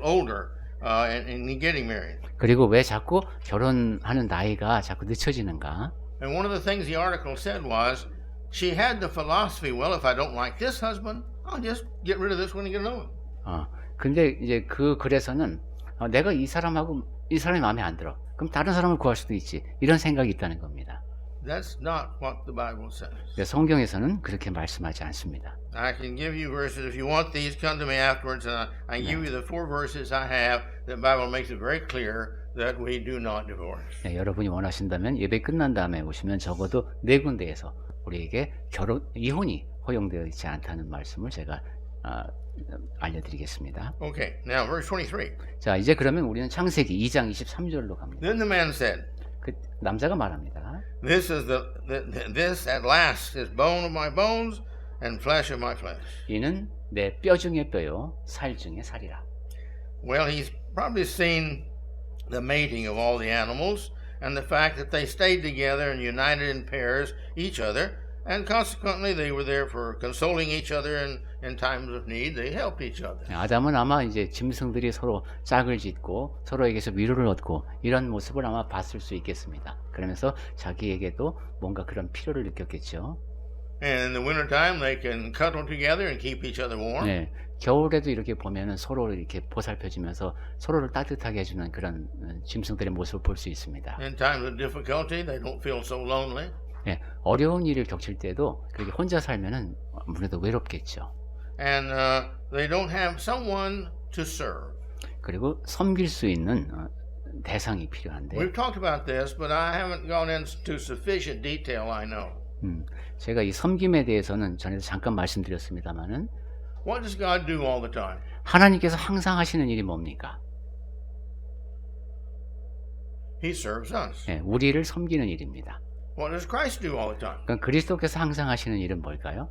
Speaker 1: older and getting married.
Speaker 2: 그리고 왜 자꾸 결혼하는 나이가 자꾸 늦춰지는가?
Speaker 1: And one of the things the article said was she had the philosophy, well, if I don't like this husband, I'll just get rid of this one and get another one.
Speaker 2: 근데 이제 그 글에서는 내가 이 사람이 마음에 안 들어. 그럼 다른 사람을 구할 수도 있지. 이런 생각이 있다는 겁니다.
Speaker 1: That's not what the Bible says.
Speaker 2: 성경에서는 그렇게 말씀하지 않습니다.
Speaker 1: I can give you verses if you want these. Come to me afterwards, and I give you the 4 verses I have. The Bible makes it very clear that we do not divorce.
Speaker 2: 네, 여러분이 원하신다면 예배 끝난 다음에 오시면 적어도 4군데에서 우리에게 이혼이 허용되어 있지 않다는 말씀을 제가 알려드리겠습니다.
Speaker 1: Okay, now verse 23.
Speaker 2: 자, 이제 그러면 우리는 창세기 2장 23절로 갑니다.
Speaker 1: Then the man said,
Speaker 2: 그 남자가 말합니다.
Speaker 1: This at last is bone of my bones and flesh of my flesh.
Speaker 2: 이는 내 뼈 중의 뼈요, 살 중의 살이라.
Speaker 1: Well, he's probably seen the mating of all the animals and the fact that they stayed together and united in pairs each other, and consequently they were there for consoling each other in times of need. They helped each other.
Speaker 2: 아담은 아마 이제 짐승들이 서로 짝을 짓고 서로에게서 위로를 얻고 이런 모습을 아마 봤을 수 있겠습니다. 그러면서 자기에게도 뭔가 그런 필요를 느꼈겠죠.
Speaker 1: And in the winter time they can cuddle together and keep each other warm.
Speaker 2: 네, 겨울에도 이렇게 보면은 서로를 이렇게 보살펴주면서 서로를 따뜻하게 해주는 그런 짐승들의 모습을 볼 수 있습니다.
Speaker 1: In times of difficulty, they don't feel so lonely.
Speaker 2: 네, 어려운 일을 겪을 때도 그렇게 혼자 살면은 아무래도 외롭겠죠.
Speaker 1: And they don't have someone to serve.
Speaker 2: 그리고 섬길 수 있는 대상이 필요한데.
Speaker 1: We've talked about this, but I haven't gone into sufficient detail. I know.
Speaker 2: 제가 이 섬김에 대해서는 전에도 잠깐 말씀드렸습니다만은.
Speaker 1: What does God do all the time?
Speaker 2: 하나님께서 항상 하시는 일이 뭡니까?
Speaker 1: He serves us.
Speaker 2: 네, 우리를 섬기는 일입니다.
Speaker 1: What does Christ do all the time?
Speaker 2: 그럼 그리스도께서 항상 하시는 일은 뭘까요?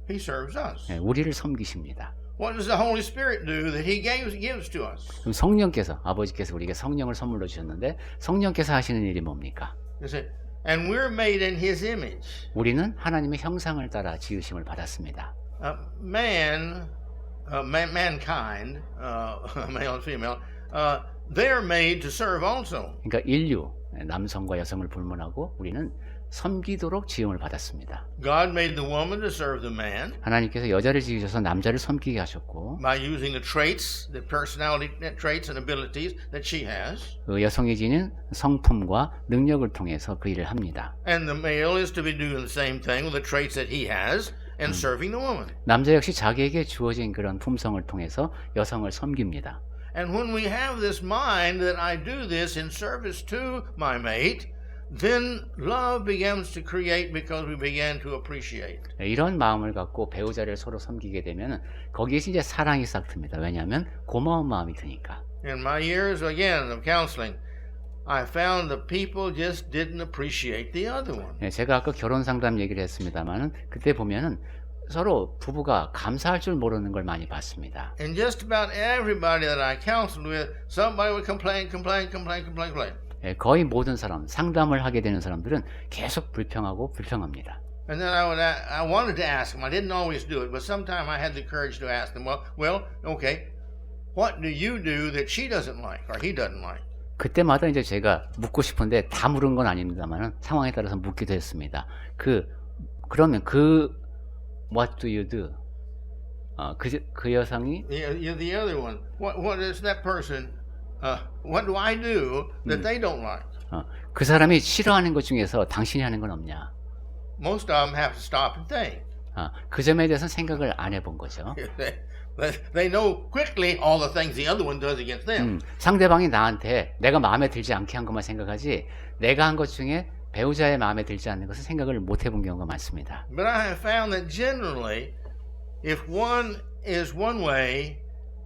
Speaker 1: He serves us.
Speaker 2: 네, 우리를 섬기십니다.
Speaker 1: What does the Holy Spirit do that He gives to us?
Speaker 2: 그럼 성령께서 아버지께서 우리에게 성령을 선물로 주셨는데 성령께서 하시는 일이 뭡니까?
Speaker 1: You see, and we're made in His image.
Speaker 2: 우리는 하나님의 형상을 따라 지으심을 받았습니다.
Speaker 1: Mankind, male and female, they're made to serve also.
Speaker 2: 그러니까 인류, 남성과 여성을 불문하고 우리는 섬기도록 지음을 받았습니다.
Speaker 1: God made the woman to serve the man.
Speaker 2: 하나님께서 여자를 지으셔서 남자를 섬기게 하셨고,
Speaker 1: by using the traits, the personality traits and abilities that she has.
Speaker 2: 그 여성이 지닌 성품과 능력을 통해서 그 일을 합니다.
Speaker 1: And the male is to be doing the same thing with the traits that he has and serving the woman.
Speaker 2: 남자 역시 자기에게 주어진 그런 품성을 통해서 여성을 섬깁니다.
Speaker 1: And when we have this mind that I do this in service to my mate, then love begins to create because we begin to appreciate.
Speaker 2: 이런 마음을 갖고 배우자를 서로 섬기게 되면 거기에서 이제 사랑이 싹 틉니다. 왜냐하면 고마운 마음이 드니까.
Speaker 1: In my years again of counseling, I found the people just didn't appreciate the other one.
Speaker 2: 네, 제가 아까 결혼 상담 얘기를 했습니다만은 그때 보면은 서로 부부가 감사할 줄 모르는 걸 많이 봤습니다.
Speaker 1: And just about everybody that I counseled with, somebody would complain.
Speaker 2: 예, 거의 모든 사람, 상담을 하게 되는 사람들은 계속 불평하고 불평합니다.
Speaker 1: And then I wanted to ask them. I didn't always do it, but sometimes I had the courage to ask them. Well, okay, what do you do that she doesn't like or he doesn't like?
Speaker 2: 그때마다 이제 제가 묻고 싶은데 다 물은 건 아닙니다만은 상황에 따라서 묻기도 했습니다. 그러면 what do you do? 그 여성이
Speaker 1: the other one. What is that person? What do I do that they don't like?
Speaker 2: 그 사람이 싫어하는 것 중에서 당신이 하는 건 없냐?
Speaker 1: Most of them have to stop and think.
Speaker 2: 그 점에 대해서는 생각을 안 해본 거죠.
Speaker 1: They know quickly all the things the other one does against them.
Speaker 2: 상대방이 나한테 내가 마음에 들지 않게 한 것만 생각하지 내가 한 것 중에 배우자의 마음에 들지 않는 것을 생각을 못 해본 경우가 많습니다.
Speaker 1: But I have found that generally, if one is one way,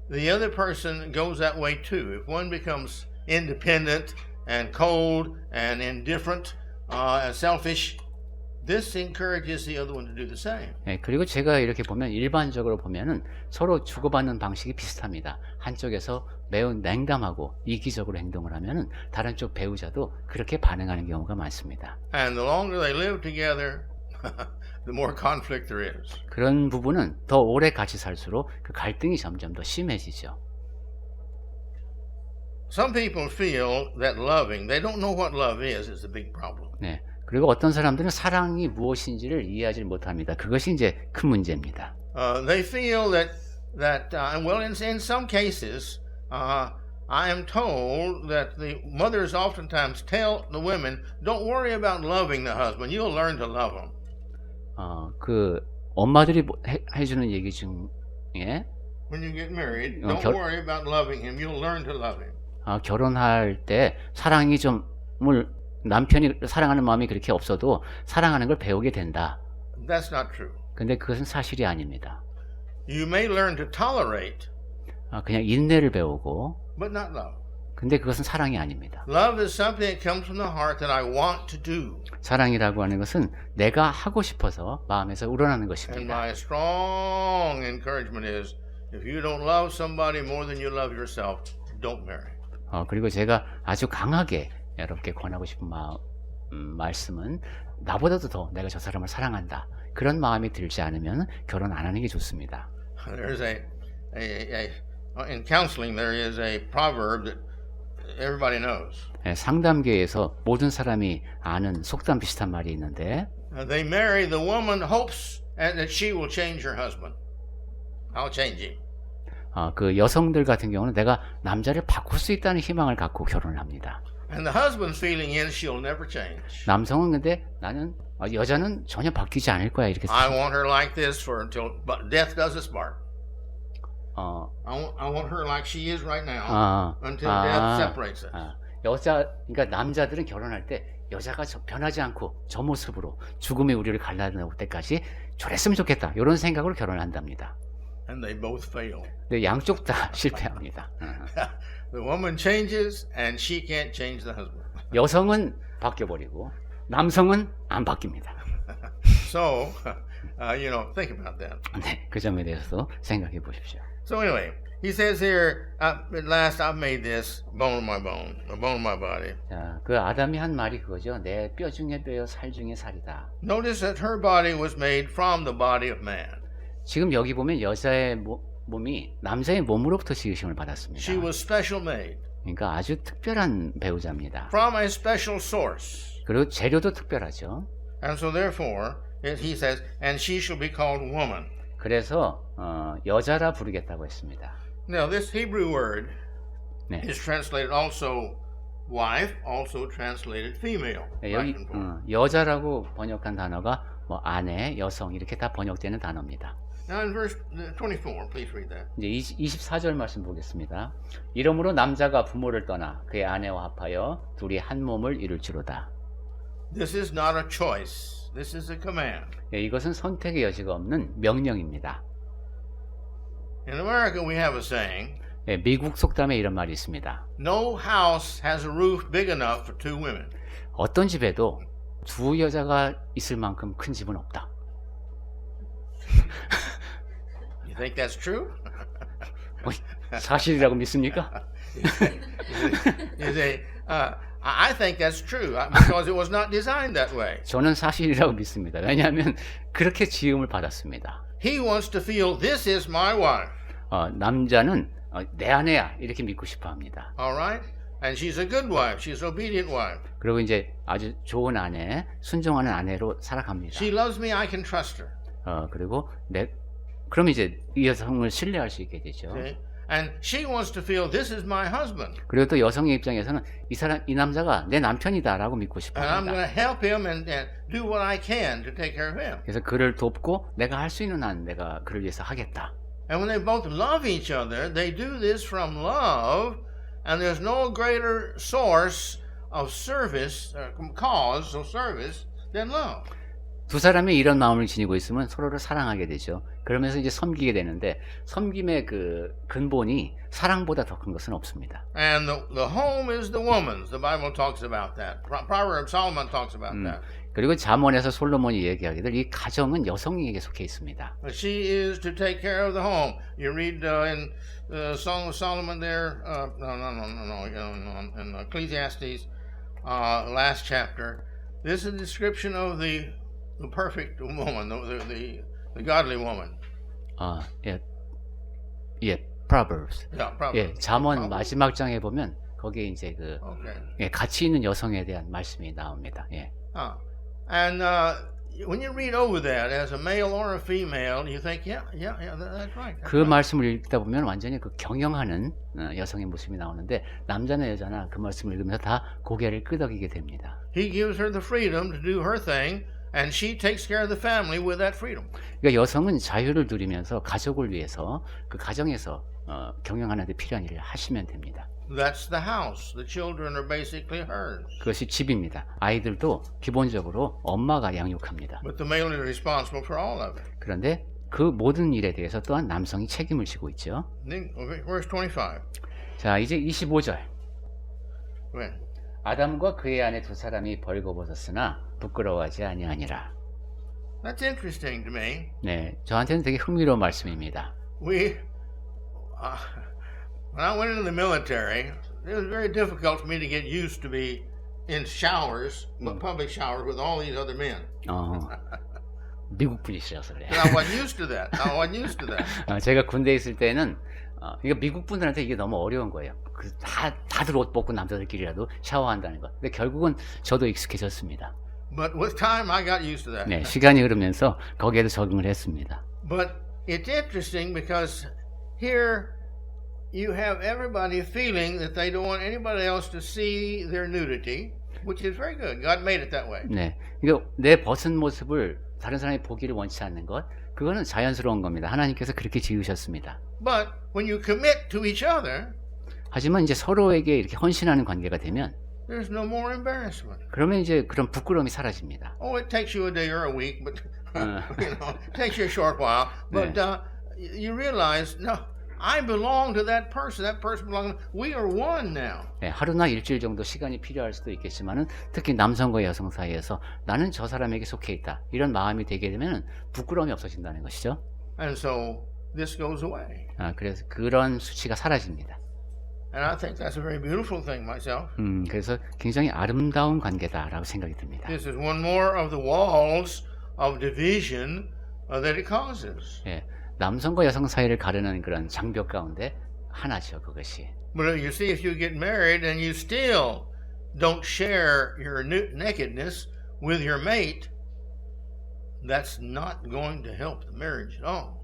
Speaker 1: the other person goes that way too. If one becomes independent and cold and indifferent and selfish, this encourages the other one to do the same.
Speaker 2: 네, 그리고 제가 이렇게 보면 일반적으로 보면은 서로 주고받는 방식이 비슷합니다. 한쪽에서 매우 냉담하고 이기적으로 행동을 하면은 다른 쪽 배우자도 그렇게 반응하는 경우가 많습니다.
Speaker 1: And the longer they live together, the more conflict there is.
Speaker 2: 그런 부분은 더 오래 같이 살수록 그 갈등이 점점 더 심해지죠.
Speaker 1: Some people feel that loving, they don't know what love is the big problem.
Speaker 2: 네. 그리고 어떤 사람들은 사랑이 무엇인지를 이해하지 못합니다. 그것이 이제 큰 문제입니다.
Speaker 1: They feel that well, in some cases, I am told that the mothers oftentimes tell the women, "Don't worry about loving the husband. You'll learn to love him."
Speaker 2: 그 엄마들이 해주는 얘기 중에
Speaker 1: When you get married, don't worry about loving him. You'll learn to love him.
Speaker 2: 결혼할 때 사랑이 남편이 사랑하는 마음이 그렇게 없어도 사랑하는 걸 배우게 된다.
Speaker 1: That's not true.
Speaker 2: 근데 그것은 사실이 아닙니다.
Speaker 1: You may learn to tolerate.
Speaker 2: 그냥 인내를 배우고.
Speaker 1: But not love.
Speaker 2: 근데 그것은 사랑이 아닙니다.
Speaker 1: Love is something that comes from the heart that I want to do.
Speaker 2: 사랑이라고 하는 것은 내가 하고 싶어서 마음에서 우러나는 것입니다.
Speaker 1: And my strong encouragement is, if you don't love somebody more than you love yourself, don't marry.
Speaker 2: 그리고 제가 아주 강하게 여러분께 권하고 싶은 말씀은 나보다도 더 내가 저 사람을 사랑한다. 그런 마음이 들지 않으면 결혼 안 하는 게 좋습니다.
Speaker 1: There's in counseling there is a proverb that everybody knows.
Speaker 2: 상담계에서 모든 사람이 아는 속담 비슷한 말이 있는데
Speaker 1: They marry the woman hopes that she will change her husband. I'll change him.
Speaker 2: 그 여성들 같은 경우는 내가 남자를 바꿀 수 있다는 희망을 갖고 결혼을 합니다.
Speaker 1: And the husband's feeling is she'll never change.
Speaker 2: 남성은 근데 나는 여자는 전혀 바뀌지 않을 거야 이렇게.
Speaker 1: I want her like this until death does us part. I want her like she is right now until death separates us.
Speaker 2: 그러니까 남자들은 결혼할 때 여자가 변하지 않고 저 모습으로 죽음이 우리를 갈라낼 때까지 저랬으면 좋겠다 이런 생각으로 결혼을 한답니다.
Speaker 1: And they both fail.
Speaker 2: 네, 양쪽 다 실패합니다.
Speaker 1: The woman changes and she can't change the husband.
Speaker 2: 여성은 바뀌어버리고 남성은 안 바뀝니다.
Speaker 1: So, think about that.
Speaker 2: 네, 그 점에 대해서 생각해 보십시오.
Speaker 1: So anyway, he says here, at last I've made this bone of my bone, a bone of my body.
Speaker 2: 자, 그 아담이 한 말이 그거죠. 내 뼈 중에 뼈요, 살 중에 살이다.
Speaker 1: Notice that her body was made from the body of man.
Speaker 2: 지금 여기 보면 여자의 몸이 남자의 몸으로부터 지으심을 받았습니다.
Speaker 1: She was special made.
Speaker 2: 그러니까 아주 특별한 배우자입니다.
Speaker 1: From a special source.
Speaker 2: 그리고 재료도 특별하죠.
Speaker 1: And so therefore, he says, and she shall be called woman.
Speaker 2: 그래서 여자라 부르겠다고 했습니다.
Speaker 1: Now this Hebrew word is translated also wife, also translated female.
Speaker 2: 여기 여자라고 번역한 단어가 아내, 여성 이렇게 다 번역되는 단어입니다.
Speaker 1: Now in verse 24, please read that.
Speaker 2: 이제 24절 말씀 보겠습니다. 이러므로 남자가 부모를 떠나 그의 아내와 합하여 둘이 한 몸을 이룰지로다.
Speaker 1: This is not a choice. This is a command.
Speaker 2: 이것은 선택의 여지가 없는 명령입니다.
Speaker 1: In America we have a saying.
Speaker 2: 예, 미국 속담에 이런 말이 있습니다.
Speaker 1: No house has a roof big enough for two women.
Speaker 2: 어떤 집에도 두 여자가 있을 만큼 큰 집은 없다.
Speaker 1: You think that's true?
Speaker 2: 사실이라고 믿습니까?
Speaker 1: I think that's true because it was not designed that way.
Speaker 2: 저는 사실이라고 믿습니다. 왜냐하면 그렇게 지음을 받았습니다.
Speaker 1: He wants to feel this is my wife.
Speaker 2: 남자는 내 아내야 이렇게 믿고 싶어합니다.
Speaker 1: All right, and she's a good wife. She's an obedient wife.
Speaker 2: 그리고 이제 아주 좋은 아내, 순종하는 아내로 살아갑니다.
Speaker 1: She loves me. I can trust her.
Speaker 2: 그리고 그럼 이제 이 여성을 신뢰할 수 있게 되죠.
Speaker 1: Okay? And she wants to feel this is my husband.
Speaker 2: 그리고 또 여성의 입장에서는 이 남자가 내 남편이다라고 믿고 싶어
Speaker 1: And I'm
Speaker 2: 합니다.
Speaker 1: going to help him and do what I can to take care of him.
Speaker 2: 그래서 그를 돕고 내가 할 수 있는 한 내가 그를 위해서 하겠다.
Speaker 1: And when they both love each other, they do this from love, and there's no greater source of service, cause of service than love.
Speaker 2: 두 사람이 이런 마음을 지니고 있으면 서로를 사랑하게 되죠. 그러면서 이제 섬기게 되는데 섬김의 그 근본이 사랑보다 더 큰 것은 없습니다.
Speaker 1: And the home is the woman's. The Bible talks about that. Proverbs, Solomon talks about that.
Speaker 2: 그리고 잠언에서 솔로몬이 얘기하기를 이 가정은 여성에게 속해 있습니다.
Speaker 1: She is to take care of the home. You read in Song of Solomon there. In Ecclesiastes, last chapter. This is a description of the perfect woman, the godly woman.
Speaker 2: Proverbs.
Speaker 1: Yeah, Proverbs.
Speaker 2: 예, 잠언 마지막 장에 보면 거기에 이제 가치 있는 여성에 대한 말씀이 나옵니다. 예.
Speaker 1: And when you read over that as a male or a female, you think, yeah, that's right.
Speaker 2: 그 말씀을 읽다 보면 완전히 그 경영하는 여성의 모습이 나오는데 남자나 여자나 그 말씀을 읽으면서 다 고개를 끄덕이게 됩니다.
Speaker 1: He gives her the freedom to do her thing, and she takes care of the family with that freedom.
Speaker 2: 그러니까 여성은 자유를 누리면서 가족을 위해서 그 가정에서 경영하는 데 필요한 일을 하시면 됩니다.
Speaker 1: That's the house. The children are basically hers.
Speaker 2: 그것이 집입니다. 아이들도 기본적으로 엄마가 양육합니다.
Speaker 1: But the male is responsible for all of it.
Speaker 2: 그런데 그 모든 일에 대해서 또한 남성이 책임을 지고 있죠.
Speaker 1: Verse 25.
Speaker 2: 자, 이제 25절.
Speaker 1: When?
Speaker 2: 아담과 그의 아내 두 사람이 벌거벗었으나 부끄러워하지 아니하니라.
Speaker 1: That's interesting to me.
Speaker 2: 네, 저한테는 되게 흥미로운 말씀입니다.
Speaker 1: When I went into the military, it was very difficult for me to get used to be in showers, public showers with all these other men.
Speaker 2: 미국 분이시라서 그래요.
Speaker 1: I wasn't used to that.
Speaker 2: 제가 군대에 있을 때는 그러니까 미국 분들한테 이게 너무 어려운 거예요. 다들 옷 벗고 남자들끼리라도 샤워한다는 거. 근데 결국은 저도 익숙해졌습니다.
Speaker 1: But with time, I got used to that.
Speaker 2: 네, 시간이 흐르면서 거기에도 적응을 했습니다.
Speaker 1: But it's interesting because here you have everybody feeling that they don't want anybody else to see their nudity, which is very good. God made it that way.
Speaker 2: 네, 이거 내 벗은 모습을 다른 사람이 보기를 원치 않는 것, 그거는 자연스러운 겁니다. 하나님께서 그렇게 지으셨습니다.
Speaker 1: But when you commit to each other,
Speaker 2: 하지만 이제 서로에게 이렇게 헌신하는 관계가 되면,
Speaker 1: there's no more embarrassment.
Speaker 2: 그러면 이제 그런 부끄러움이 사라집니다.
Speaker 1: Oh, it takes you a day or a week, but it takes you a short while. But you realize, no, I belong to that person. That person belongs. We are one now.
Speaker 2: 네, 하루나 일주일 정도 시간이 필요할 수도 있겠지만은 특히 남성과 여성 사이에서 나는 저 사람에게 속해 있다. 이런 마음이 되게 되면 부끄러움이 없어진다는 것이죠.
Speaker 1: And so this goes away.
Speaker 2: 그래서 그런 수치가 사라집니다.
Speaker 1: And I think that's a very beautiful thing myself.
Speaker 2: 그래서 굉장히 아름다운 관계다라고 생각이 듭니다.
Speaker 1: This is one more of the walls of division that it causes.
Speaker 2: 예, 남성과 여성 사이를 가르는 그런 장벽 가운데 하나죠, 그것이.
Speaker 1: But you see, if you get married and you still don't share your nakedness with your mate, that's not going to help the marriage at all.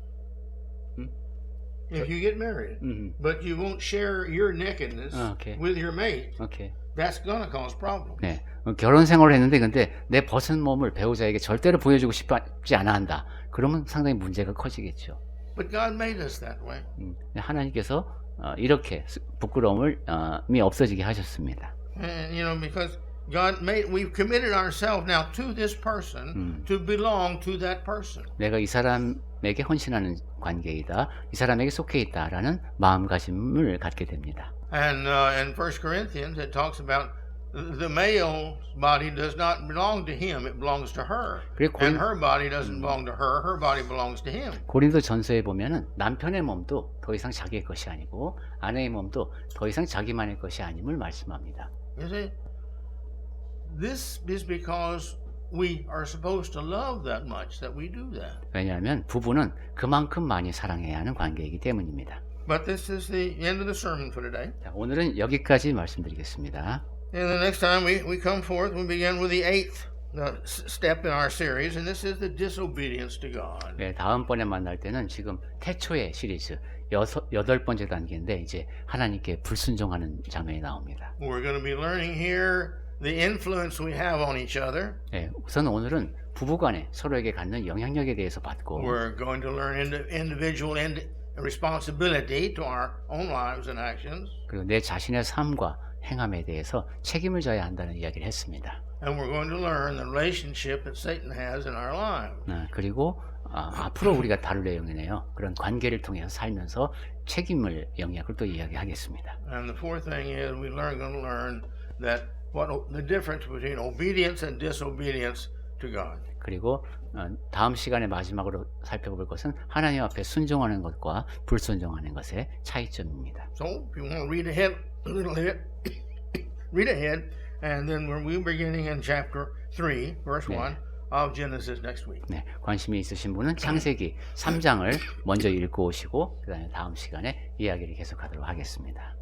Speaker 1: If you get married, but you won't share your nakedness with your mate, that's going to cause problems.
Speaker 2: 네, 결혼 생활을 했는데 근데 내 벗은 몸을 배우자에게 절대로 보여주고 싶지 않아 한다. 그러면 상당히 문제가 커지겠죠.
Speaker 1: But God made us that way.
Speaker 2: 하나님께서 이렇게 부끄러움이 없어지게 하셨습니다.
Speaker 1: And because we've committed ourselves now to this person to belong to that person.
Speaker 2: 내가 이 사람 하나님에게 헌신하는 관계이다. 이 사람에게 속해 있다라는 마음가짐을 갖게 됩니다.
Speaker 1: And in 1 Corinthians it talks about the male's body does not belong to him, it belongs to her. And her body doesn't belong to her, her body belongs to him.
Speaker 2: 고린도 전서에 보면은 남편의 몸도 더 이상 자기의 것이 아니고 아내의 몸도 더 이상 자기만의 것이 아님을 말씀합니다.
Speaker 1: You see, this is because we are supposed to love that much that we do that.
Speaker 2: 왜냐하면 부부는 그만큼 많이 사랑해야 하는 관계이기 때문입니다.
Speaker 1: But this is the end of the sermon for today.
Speaker 2: 자, 오늘은 여기까지 말씀드리겠습니다.
Speaker 1: And the next time we come forth, we begin with the 8th step in our series, and this is the disobedience to God.
Speaker 2: 네, 다음번에 만날 때는 지금 태초의 시리즈 8번째 단계인데 이제 하나님께 불순종하는 장면이 나옵니다.
Speaker 1: We're going to be learning here the influence we have on each other.
Speaker 2: 네, 우선 오늘은 부부간에 서로에게 갖는 영향력에 대해서 받고
Speaker 1: We're going to learn individual responsibility to our own lives and actions.
Speaker 2: 그리고 내 자신의 삶과 행함에 대해서 책임을 져야 한다는 이야기를 했습니다.
Speaker 1: And we're going to learn the relationship that Satan has in our lives.
Speaker 2: 그리고 앞으로 우리가 다룰 내용이네요. 그런 관계를 통해서 살면서 책임을 영역을 또 이야기하겠습니다.
Speaker 1: And the fourth thing is we're going to learn that what the difference between obedience and disobedience to God.
Speaker 2: 그리고 다음 시간에 마지막으로 살펴볼 것은 하나님 앞에 순종하는 것과 불순종하는 것의 차이점입니다.
Speaker 1: So if you want to read ahead a little bit, read ahead, and then we'll be beginning in chapter 3, verse 1 of Genesis next week.
Speaker 2: 네, 관심이 있으신 분은 창세기 3장을 먼저 읽고 오시고 그다음에 다음 시간에 이야기를 계속하도록 하겠습니다.